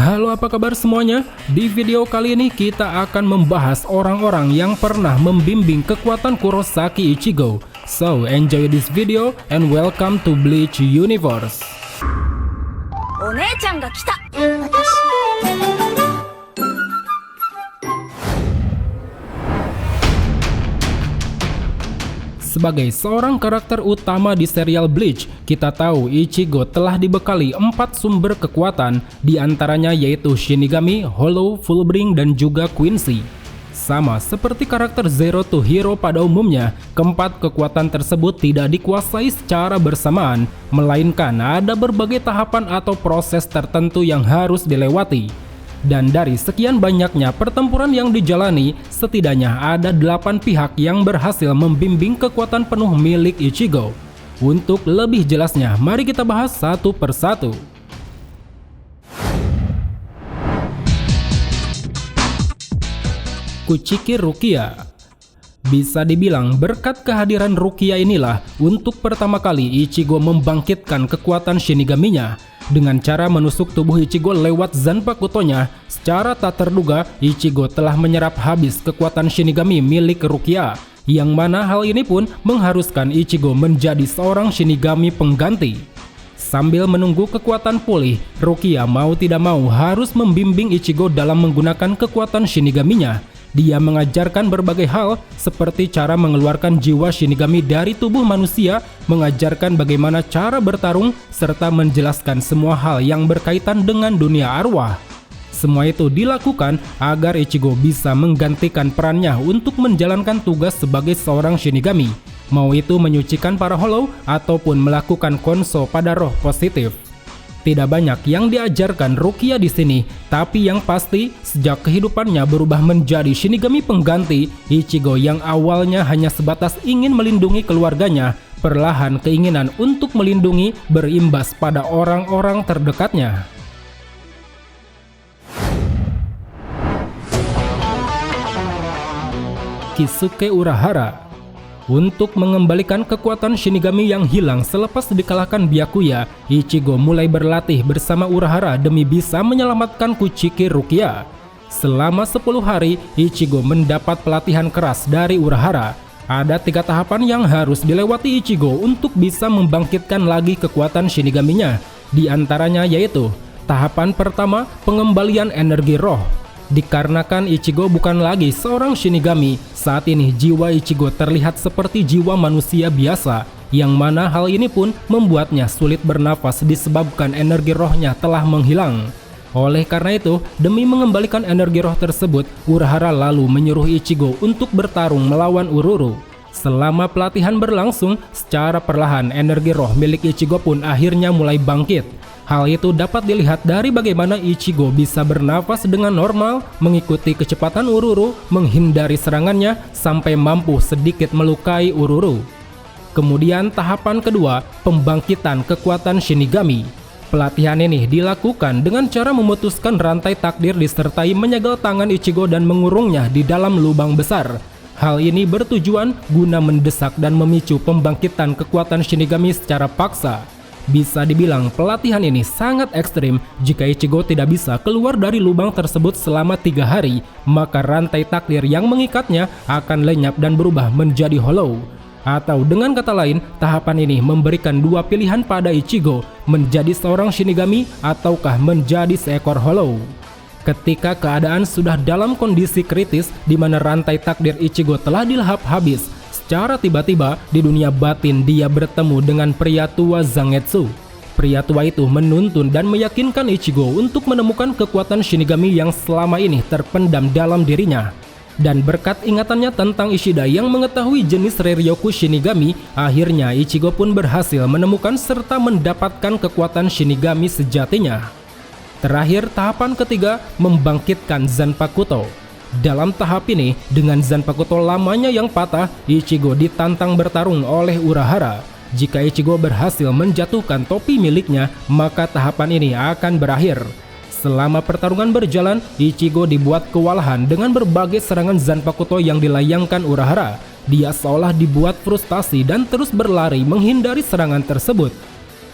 Halo, apa kabar semuanya? Di video kali ini kita akan membahas orang-orang yang pernah membimbing kekuatan Kurosaki Ichigo. So, enjoy this video and welcome to Bleach Universe. One-chan ga kita. Sebagai seorang karakter utama di serial Bleach, kita tahu Ichigo telah dibekali 4 sumber kekuatan, di antaranya yaitu Shinigami, Hollow, Fullbring, dan juga Quincy. Sama seperti karakter Zero to Hero pada umumnya, keempat kekuatan tersebut tidak dikuasai secara bersamaan, melainkan ada berbagai tahapan atau proses tertentu yang harus dilewati. Dan dari sekian banyaknya pertempuran yang dijalani, setidaknya ada 8 pihak yang berhasil membimbing kekuatan penuh milik Ichigo. Untuk lebih jelasnya, mari kita bahas satu persatu. Kuchiki Rukia. Bisa dibilang berkat kehadiran Rukia inilah untuk pertama kali Ichigo membangkitkan kekuatan Shinigaminya. Dengan cara menusuk tubuh Ichigo lewat Zanpakuto-nya, secara tak terduga Ichigo telah menyerap habis kekuatan Shinigami milik Rukia, yang mana hal ini pun mengharuskan Ichigo menjadi seorang Shinigami pengganti. Sambil menunggu kekuatan pulih, Rukia mau tidak mau harus membimbing Ichigo dalam menggunakan kekuatan Shinigaminya. Dia mengajarkan berbagai hal seperti cara mengeluarkan jiwa Shinigami dari tubuh manusia, mengajarkan bagaimana cara bertarung, serta menjelaskan semua hal yang berkaitan dengan dunia arwah. Semua itu dilakukan agar Ichigo bisa menggantikan perannya untuk menjalankan tugas sebagai seorang Shinigami, mau itu menyucikan para Hollow ataupun melakukan konso pada roh positif. Tidak banyak yang diajarkan Rukia di sini, tapi yang pasti sejak kehidupannya berubah menjadi Shinigami pengganti, Ichigo yang awalnya hanya sebatas ingin melindungi keluarganya, perlahan keinginan untuk melindungi berimbas pada orang-orang terdekatnya. Kisuke Urahara. Untuk mengembalikan kekuatan Shinigami yang hilang selepas dikalahkan Byakuya, Ichigo mulai berlatih bersama Urahara demi bisa menyelamatkan Kuchiki Rukia. Selama 10 hari, Ichigo mendapat pelatihan keras dari Urahara. Ada 3 tahapan yang harus dilewati Ichigo untuk bisa membangkitkan lagi kekuatan Shinigaminya. Di antaranya yaitu, tahapan pertama, pengembalian energi roh. Dikarenakan Ichigo bukan lagi seorang Shinigami, saat ini jiwa Ichigo terlihat seperti jiwa manusia biasa, yang mana hal ini pun membuatnya sulit bernafas disebabkan energi rohnya telah menghilang. Oleh karena itu, demi mengembalikan energi roh tersebut, Urahara lalu menyuruh Ichigo untuk bertarung melawan Ururu. Selama pelatihan berlangsung, secara perlahan energi roh milik Ichigo pun akhirnya mulai bangkit. Hal itu dapat dilihat dari bagaimana Ichigo bisa bernafas dengan normal, mengikuti kecepatan Ururu, menghindari serangannya, sampai mampu sedikit melukai Ururu. Kemudian tahapan kedua, pembangkitan kekuatan Shinigami. Pelatihan ini dilakukan dengan cara memutuskan rantai takdir disertai menyegel tangan Ichigo dan mengurungnya di dalam lubang besar. Hal ini bertujuan guna mendesak dan memicu pembangkitan kekuatan Shinigami secara paksa. Bisa dibilang pelatihan ini sangat ekstrim. Jika Ichigo tidak bisa keluar dari lubang tersebut selama 3 hari, maka rantai takdir yang mengikatnya akan lenyap dan berubah menjadi Hollow. Atau dengan kata lain, tahapan ini memberikan 2 pilihan pada Ichigo, menjadi seorang Shinigami ataukah menjadi seekor Hollow. Ketika keadaan sudah dalam kondisi kritis di mana rantai takdir Ichigo telah dilahap habis, secara tiba-tiba di dunia batin dia bertemu dengan pria tua Zangetsu. Pria tua itu menuntun dan meyakinkan Ichigo untuk menemukan kekuatan Shinigami yang selama ini terpendam dalam dirinya. Dan berkat ingatannya tentang Ishida yang mengetahui jenis Reiryoku Shinigami, akhirnya Ichigo pun berhasil menemukan serta mendapatkan kekuatan Shinigami sejatinya. Terakhir, tahapan ketiga, membangkitkan Zanpakuto. Dalam tahap ini, dengan Zanpakuto lamanya yang patah, Ichigo ditantang bertarung oleh Urahara. Jika Ichigo berhasil menjatuhkan topi miliknya, maka tahapan ini akan berakhir. Selama pertarungan berjalan, Ichigo dibuat kewalahan dengan berbagai serangan Zanpakuto yang dilayangkan Urahara. Dia seolah dibuat frustasi dan terus berlari menghindari serangan tersebut.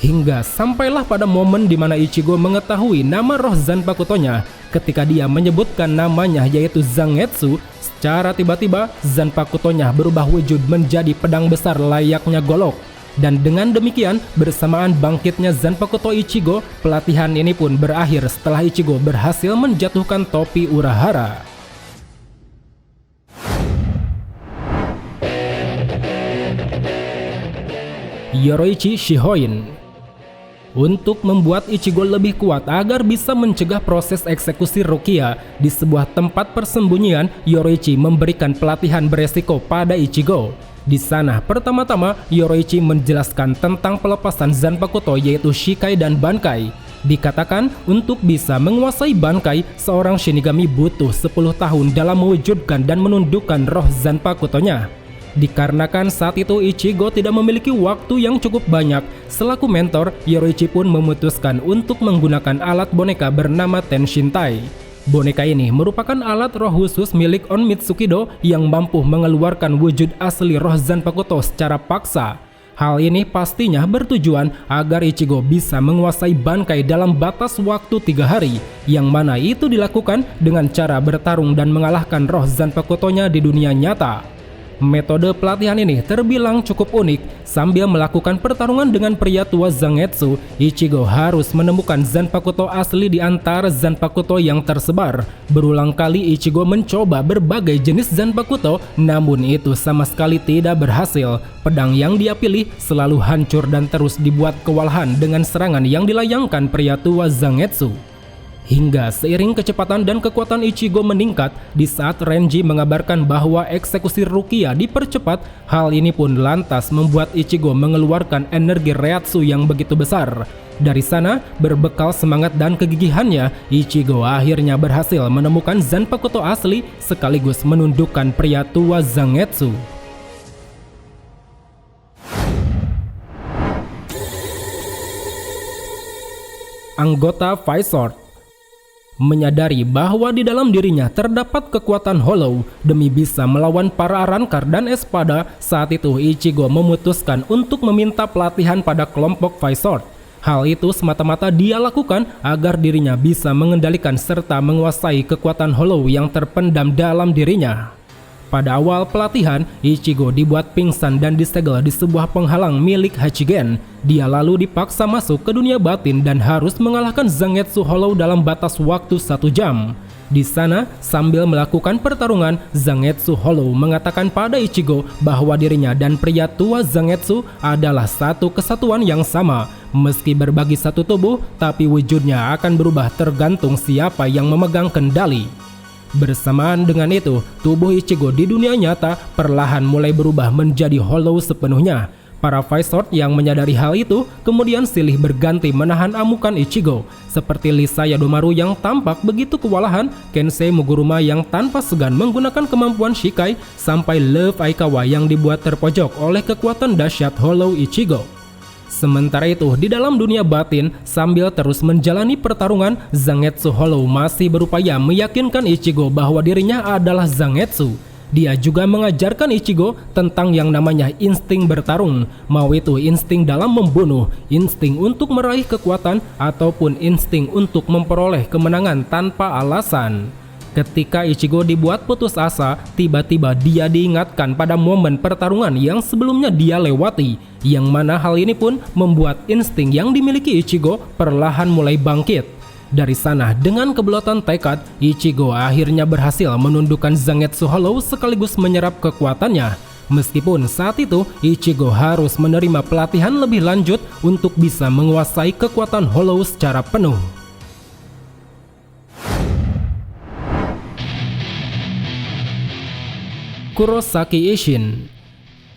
Hingga sampailah pada momen di mana Ichigo mengetahui nama roh Zanpakutonya. Ketika dia menyebutkan namanya yaitu Zangetsu, secara tiba-tiba Zanpakutonya berubah wujud menjadi pedang besar layaknya golok. Dan dengan demikian, bersamaan bangkitnya Zanpakuto Ichigo, pelatihan ini pun berakhir setelah Ichigo berhasil menjatuhkan topi Urahara. Yoroichi Shihoin. Untuk membuat Ichigo lebih kuat agar bisa mencegah proses eksekusi Rukia di sebuah tempat persembunyian, Yoroichi memberikan pelatihan beresiko pada Ichigo. Di sana, pertama-tama Yoroichi menjelaskan tentang pelepasan Zanpakuto yaitu Shikai dan Bankai. Dikatakan untuk bisa menguasai Bankai, seorang Shinigami butuh 10 tahun dalam mewujudkan dan menundukkan roh Zanpakutonya. Dikarenakan saat itu Ichigo tidak memiliki waktu yang cukup banyak, selaku mentor, Yoroichi pun memutuskan untuk menggunakan alat boneka bernama Tenshintai. Boneka ini merupakan alat roh khusus milik On Mitsukido yang mampu mengeluarkan wujud asli roh Zanpakuto secara paksa. Hal ini pastinya bertujuan agar Ichigo bisa menguasai Bankai dalam batas waktu 3 hari, yang mana itu dilakukan dengan cara bertarung dan mengalahkan roh Zanpakutonya di dunia nyata. Metode pelatihan ini terbilang cukup unik. Sambil melakukan pertarungan dengan pria tua Zangetsu, Ichigo harus menemukan Zanpakuto asli di antara Zanpakuto yang tersebar. Berulang kali Ichigo mencoba berbagai jenis Zanpakuto, namun itu sama sekali tidak berhasil. Pedang yang dia pilih selalu hancur dan terus dibuat kewalahan dengan serangan yang dilayangkan pria tua Zangetsu. Hingga seiring kecepatan dan kekuatan Ichigo meningkat, di saat Renji mengabarkan bahwa eksekusi Rukia dipercepat, hal ini pun lantas membuat Ichigo mengeluarkan energi Reiatsu yang begitu besar. Dari sana, berbekal semangat dan kegigihannya, Ichigo akhirnya berhasil menemukan Zanpakuto asli sekaligus menundukkan pria tua Zangetsu. Anggota Vizord menyadari bahwa di dalam dirinya terdapat kekuatan Hollow demi bisa melawan para Arrancar dan Espada. Saat itu Ichigo memutuskan untuk meminta pelatihan pada kelompok Vizord. Hal itu semata-mata dia lakukan agar dirinya bisa mengendalikan serta menguasai kekuatan Hollow yang terpendam dalam dirinya. Pada awal pelatihan, Ichigo dibuat pingsan dan disegel di sebuah penghalang milik Hachigen. Dia lalu dipaksa masuk ke dunia batin dan harus mengalahkan Zangetsu Hollow dalam batas waktu 1 jam. Di sana, sambil melakukan pertarungan, Zangetsu Hollow mengatakan pada Ichigo bahwa dirinya dan pria tua Zangetsu adalah satu kesatuan yang sama. Meski berbagi satu tubuh, tapi wujudnya akan berubah tergantung siapa yang memegang kendali. Bersamaan dengan itu, tubuh Ichigo di dunia nyata perlahan mulai berubah menjadi Hollow sepenuhnya. Para Vizord yang menyadari hal itu kemudian silih berganti menahan amukan Ichigo, seperti Lisa Yadomaru yang tampak begitu kewalahan, Kensei Muguruma yang tanpa segan menggunakan kemampuan Shikai, sampai Love Aikawa yang dibuat terpojok oleh kekuatan dahsyat Hollow Ichigo. Sementara itu, di dalam dunia batin, sambil terus menjalani pertarungan, Zangetsu Hollow masih berupaya meyakinkan Ichigo bahwa dirinya adalah Zangetsu. Dia juga mengajarkan Ichigo tentang yang namanya insting bertarung, mau itu insting dalam membunuh, insting untuk meraih kekuatan, ataupun insting untuk memperoleh kemenangan tanpa alasan. Ketika Ichigo dibuat putus asa, tiba-tiba dia diingatkan pada momen pertarungan yang sebelumnya dia lewati, yang mana hal ini pun membuat insting yang dimiliki Ichigo perlahan mulai bangkit. Dari sana, dengan kebelotan tekad, Ichigo akhirnya berhasil menundukkan Zangetsu Hollow sekaligus menyerap kekuatannya. Meskipun saat itu, Ichigo harus menerima pelatihan lebih lanjut untuk bisa menguasai kekuatan Hollow secara penuh. Kurosaki Isshin.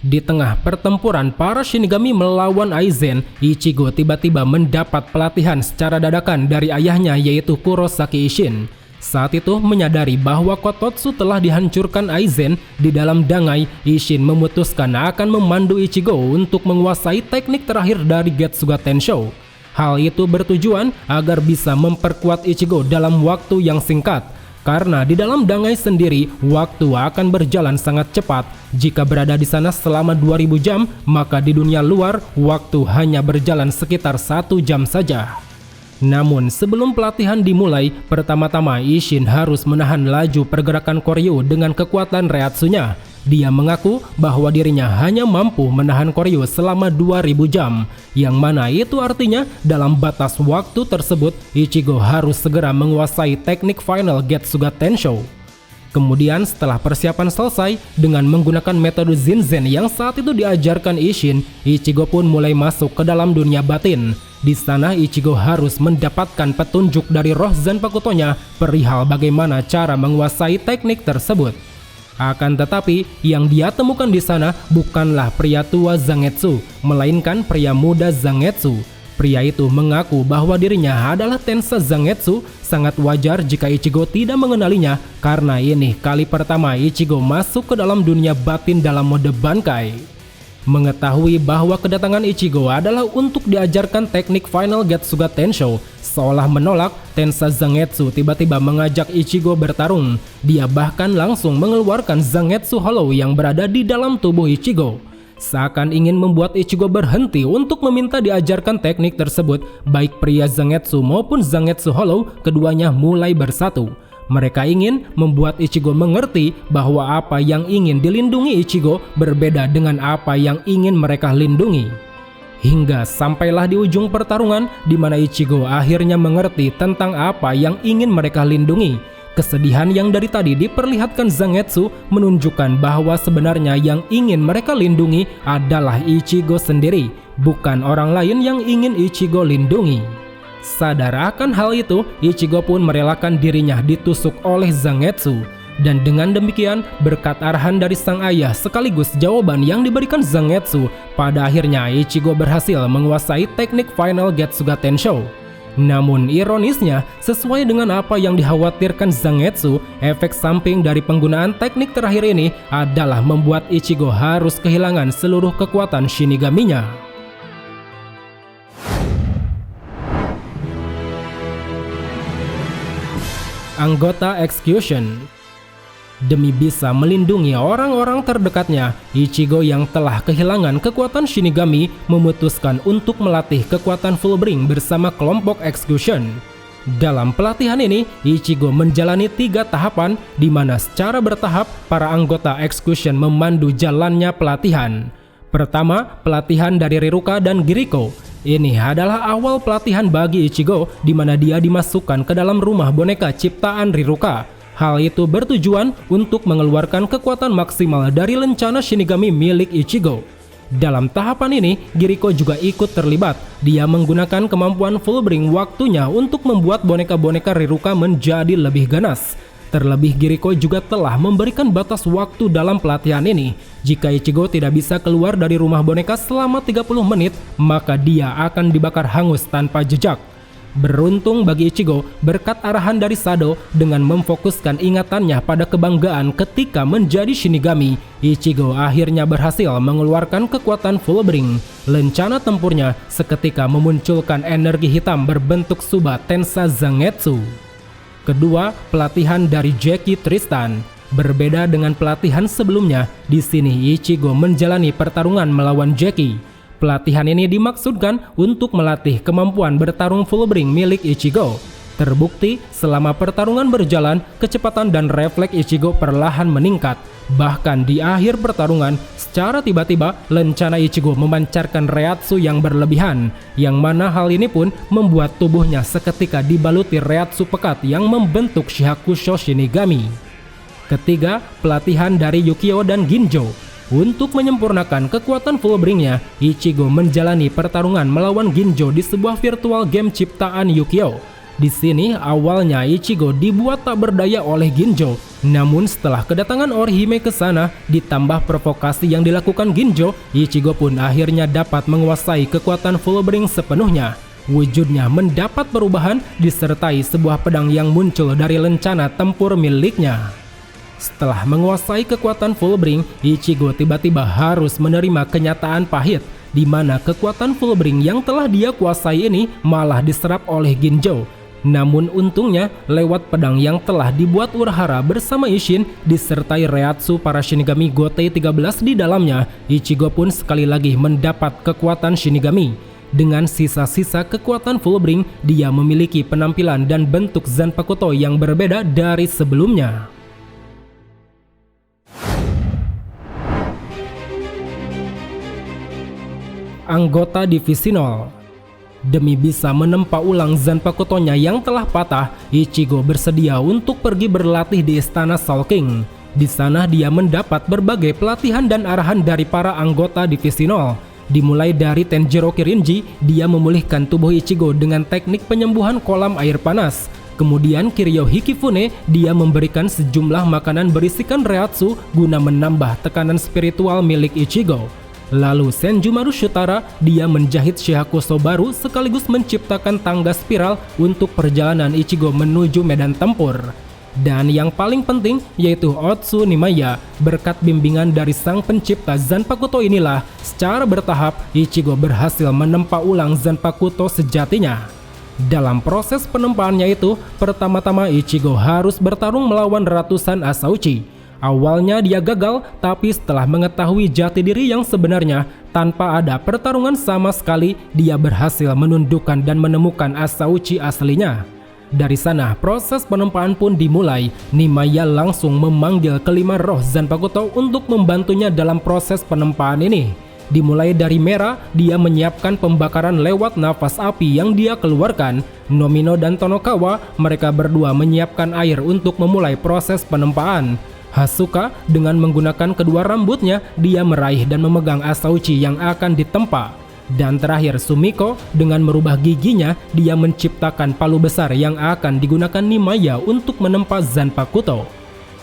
Di tengah pertempuran para Shinigami melawan Aizen, Ichigo tiba-tiba mendapat pelatihan secara dadakan dari ayahnya yaitu Kurosaki Isshin. Saat itu menyadari bahwa Kototsu telah dihancurkan Aizen di dalam Dangai, Isshin memutuskan akan memandu Ichigo untuk menguasai teknik terakhir dari Getsuga Tensho. Hal itu bertujuan agar bisa memperkuat Ichigo dalam waktu yang singkat. Karena di dalam Dangai sendiri, waktu akan berjalan sangat cepat. Jika berada di sana selama 2000 jam, maka di dunia luar, waktu hanya berjalan sekitar 1 jam saja. Namun sebelum pelatihan dimulai, pertama-tama Isshin harus menahan laju pergerakan Koryu dengan kekuatan Reiatsunya. Dia mengaku bahwa dirinya hanya mampu menahan Koryu selama 2000 jam, yang mana itu artinya dalam batas waktu tersebut Ichigo harus segera menguasai teknik final Getsuga Tensho. Kemudian setelah persiapan selesai dengan menggunakan metode Zinzen yang saat itu diajarkan Isshin, Ichigo pun mulai masuk ke dalam dunia batin. Di sana Ichigo harus mendapatkan petunjuk dari roh Zanpakuto-nya perihal bagaimana cara menguasai teknik tersebut. Akan tetapi, yang dia temukan di sana bukanlah pria tua Zangetsu, melainkan pria muda Zangetsu. Pria itu mengaku bahwa dirinya adalah Tensa Zangetsu. Sangat wajar jika Ichigo tidak mengenalinya, karena ini kali pertama Ichigo masuk ke dalam dunia batin dalam mode Bankai. Mengetahui bahwa kedatangan Ichigo adalah untuk diajarkan teknik final Getsuga Tensho, seolah menolak, Tensa Zangetsu tiba-tiba mengajak Ichigo bertarung. Dia bahkan langsung mengeluarkan Zangetsu Hollow yang berada di dalam tubuh Ichigo. Seakan ingin membuat Ichigo berhenti untuk meminta diajarkan teknik tersebut, baik pria Zangetsu maupun Zangetsu Hollow, keduanya mulai bersatu. Mereka ingin membuat Ichigo mengerti bahwa apa yang ingin dilindungi Ichigo berbeda dengan apa yang ingin mereka lindungi. Hingga sampailah di ujung pertarungan di mana Ichigo akhirnya mengerti tentang apa yang ingin mereka lindungi. Kesedihan yang dari tadi diperlihatkan Zangetsu menunjukkan bahwa sebenarnya yang ingin mereka lindungi adalah Ichigo sendiri, bukan orang lain yang ingin Ichigo lindungi. Sadar akan hal itu, Ichigo pun merelakan dirinya ditusuk oleh Zangetsu. Dan dengan demikian, berkat arahan dari sang ayah sekaligus jawaban yang diberikan Zangetsu, pada akhirnya Ichigo berhasil menguasai teknik final Getsuga Tensho. Namun ironisnya, sesuai dengan apa yang dikhawatirkan Zangetsu, efek samping dari penggunaan teknik terakhir ini adalah membuat Ichigo harus kehilangan seluruh kekuatan Shinigaminya. Anggota Execution. Demi bisa melindungi orang-orang terdekatnya, Ichigo yang telah kehilangan kekuatan Shinigami memutuskan untuk melatih kekuatan Fullbring bersama kelompok Execution. Dalam pelatihan ini, Ichigo menjalani 3 tahapan di mana secara bertahap para anggota Execution memandu jalannya pelatihan. Pertama, pelatihan dari Riruka dan Giriko. Ini adalah awal pelatihan bagi Ichigo di mana dia dimasukkan ke dalam rumah boneka ciptaan Riruka. Hal itu bertujuan untuk mengeluarkan kekuatan maksimal dari lencana Shinigami milik Ichigo. Dalam tahapan ini, Giriko juga ikut terlibat. Dia menggunakan kemampuan Fullbring waktunya untuk membuat boneka-boneka Riruka menjadi lebih ganas. Terlebih Giriko juga telah memberikan batas waktu dalam pelatihan ini. Jika Ichigo tidak bisa keluar dari rumah boneka selama 30 menit, maka dia akan dibakar hangus tanpa jejak. Beruntung bagi Ichigo, berkat arahan dari Sado dengan memfokuskan ingatannya pada kebanggaan ketika menjadi Shinigami, Ichigo akhirnya berhasil mengeluarkan kekuatan Fullbring. Lencana tempurnya seketika memunculkan energi hitam berbentuk Suba Tensa Zangetsu. Kedua, pelatihan dari Jackie Tristan. Berbeda dengan pelatihan sebelumnya, di sini Ichigo menjalani pertarungan melawan Jackie. Pelatihan ini dimaksudkan untuk melatih kemampuan bertarung Fullbring milik Ichigo. Terbukti selama pertarungan berjalan, kecepatan dan refleks Ichigo perlahan meningkat. Bahkan di akhir pertarungan, secara tiba-tiba lencana Ichigo memancarkan Reiatsu yang berlebihan, yang mana hal ini pun membuat tubuhnya seketika dibaluti Reiatsu pekat yang membentuk Shihakusho Shinigami. Ketiga, pelatihan dari Yukio dan Ginjo. Untuk menyempurnakan kekuatan Fullbring-nya, Ichigo menjalani pertarungan melawan Ginjo di sebuah virtual game ciptaan Yukio. Di sini awalnya Ichigo dibuat tak berdaya oleh Ginjo, namun setelah kedatangan Orihime ke sana ditambah provokasi yang dilakukan Ginjo, Ichigo pun akhirnya dapat menguasai kekuatan Fullbring sepenuhnya. Wujudnya mendapat perubahan disertai sebuah pedang yang muncul dari lencana tempur miliknya. Setelah menguasai kekuatan Fullbring, Ichigo tiba-tiba harus menerima kenyataan pahit, di mana kekuatan Fullbring yang telah dia kuasai ini malah diserap oleh Ginjo. Namun untungnya, lewat pedang yang telah dibuat Urahara bersama Isshin disertai Reiatsu para Shinigami Gotei 13 di dalamnya, Ichigo pun sekali lagi mendapat kekuatan Shinigami. Dengan sisa-sisa kekuatan Fullbring, dia memiliki penampilan dan bentuk Zanpakuto yang berbeda dari sebelumnya. Anggota Divisi 0. Demi bisa menempa ulang Zanpakutonya yang telah patah, Ichigo bersedia untuk pergi berlatih di Istana Soul King. Di sana dia mendapat berbagai pelatihan dan arahan dari para anggota Divisi 0. Dimulai dari Tenjiro Kirinji, dia memulihkan tubuh Ichigo dengan teknik penyembuhan kolam air panas. Kemudian Kiryu Hikifune, dia memberikan sejumlah makanan berisikan Reiatsu guna menambah tekanan spiritual milik Ichigo. Lalu Senjumaru Shutara, dia menjahit Shihakuso baru sekaligus menciptakan tangga spiral untuk perjalanan Ichigo menuju medan tempur. Dan yang paling penting yaitu Otsu Nimaya. Berkat bimbingan dari sang pencipta Zanpakuto inilah, secara bertahap Ichigo berhasil menempa ulang Zanpakuto sejatinya. Dalam proses penempaannya itu, pertama-tama Ichigo harus bertarung melawan ratusan Asauchi. Awalnya dia gagal, tapi setelah mengetahui jati diri yang sebenarnya, tanpa ada pertarungan sama sekali, dia berhasil menundukkan dan menemukan Asauchi aslinya. Dari sana, proses penempaan pun dimulai. Nimaya langsung memanggil kelima roh Zanpakuto untuk membantunya dalam proses penempaan ini. Dimulai dari Mera, dia menyiapkan pembakaran lewat nafas api yang dia keluarkan. Nomino dan Tonokawa, mereka berdua menyiapkan air untuk memulai proses penempaan. Hasuka dengan menggunakan kedua rambutnya, dia meraih dan memegang Asauchi yang akan ditempa. Dan terakhir Sumiko dengan merubah giginya, dia menciptakan palu besar yang akan digunakan Nimaya untuk menempa Zanpakuto.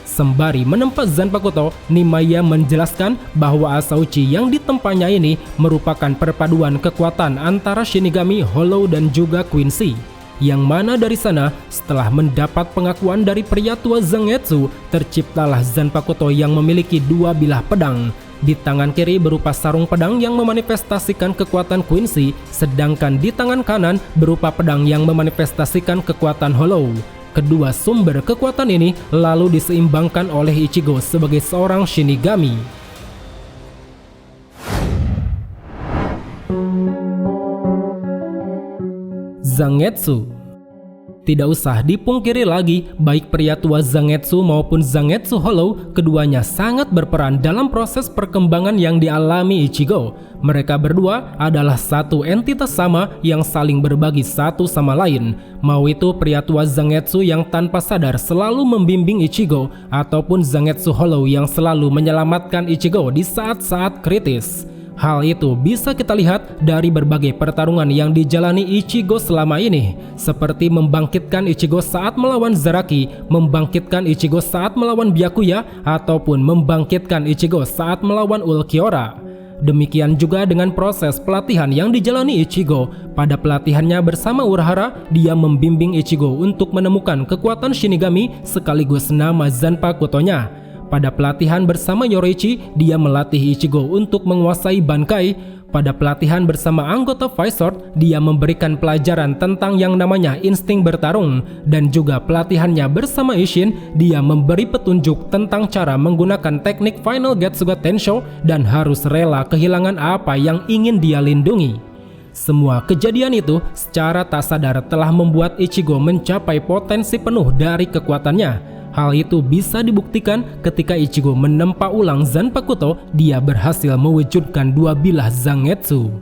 Sembari menempa Zanpakuto, Nimaya menjelaskan bahwa Asauchi yang ditempanya ini merupakan perpaduan kekuatan antara Shinigami, Hollow dan juga Quincy. Yang mana dari sana, setelah mendapat pengakuan dari pria tua Zangetsu, terciptalah Zanpakuto yang memiliki dua bilah pedang. Di tangan kiri berupa sarung pedang yang memanifestasikan kekuatan Quincy, sedangkan di tangan kanan berupa pedang yang memanifestasikan kekuatan Hollow. Kedua sumber kekuatan ini lalu diseimbangkan oleh Ichigo sebagai seorang Shinigami. Zangetsu. Tidak usah dipungkiri lagi, baik pria tua Zangetsu maupun Zangetsu Hollow, keduanya sangat berperan dalam proses perkembangan yang dialami Ichigo. Mereka berdua adalah satu entitas sama yang saling berbagi satu sama lain. Mau itu pria tua Zangetsu yang tanpa sadar selalu membimbing Ichigo, ataupun Zangetsu Hollow yang selalu menyelamatkan Ichigo di saat-saat kritis. Hal itu bisa kita lihat dari berbagai pertarungan yang dijalani Ichigo selama ini, seperti membangkitkan Ichigo saat melawan Zaraki, membangkitkan Ichigo saat melawan Byakuya, ataupun membangkitkan Ichigo saat melawan Ulquiorra. Demikian juga dengan proses pelatihan yang dijalani Ichigo. Pada pelatihannya bersama Urahara, dia membimbing Ichigo untuk menemukan kekuatan Shinigami sekaligus nama Zanpakutonya. Pada pelatihan bersama Yoruichi, dia melatih Ichigo untuk menguasai Bankai. Pada pelatihan bersama anggota Vizord, dia memberikan pelajaran tentang yang namanya insting bertarung. Dan juga pelatihannya bersama Isshin, dia memberi petunjuk tentang cara menggunakan teknik Final Getsuga Tensho dan harus rela kehilangan apa yang ingin dia lindungi. Semua kejadian itu secara tak sadar telah membuat Ichigo mencapai potensi penuh dari kekuatannya. Hal itu bisa dibuktikan ketika Ichigo menempa ulang Zanpakuto, dia berhasil mewujudkan dua bilah Zangetsu.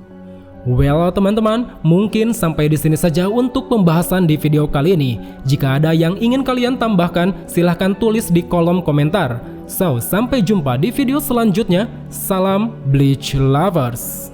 Well teman-teman, mungkin sampai di sini saja untuk pembahasan di video kali ini. Jika ada yang ingin kalian tambahkan, silahkan tulis di kolom komentar. So, sampai jumpa di video selanjutnya. Salam Bleach Lovers.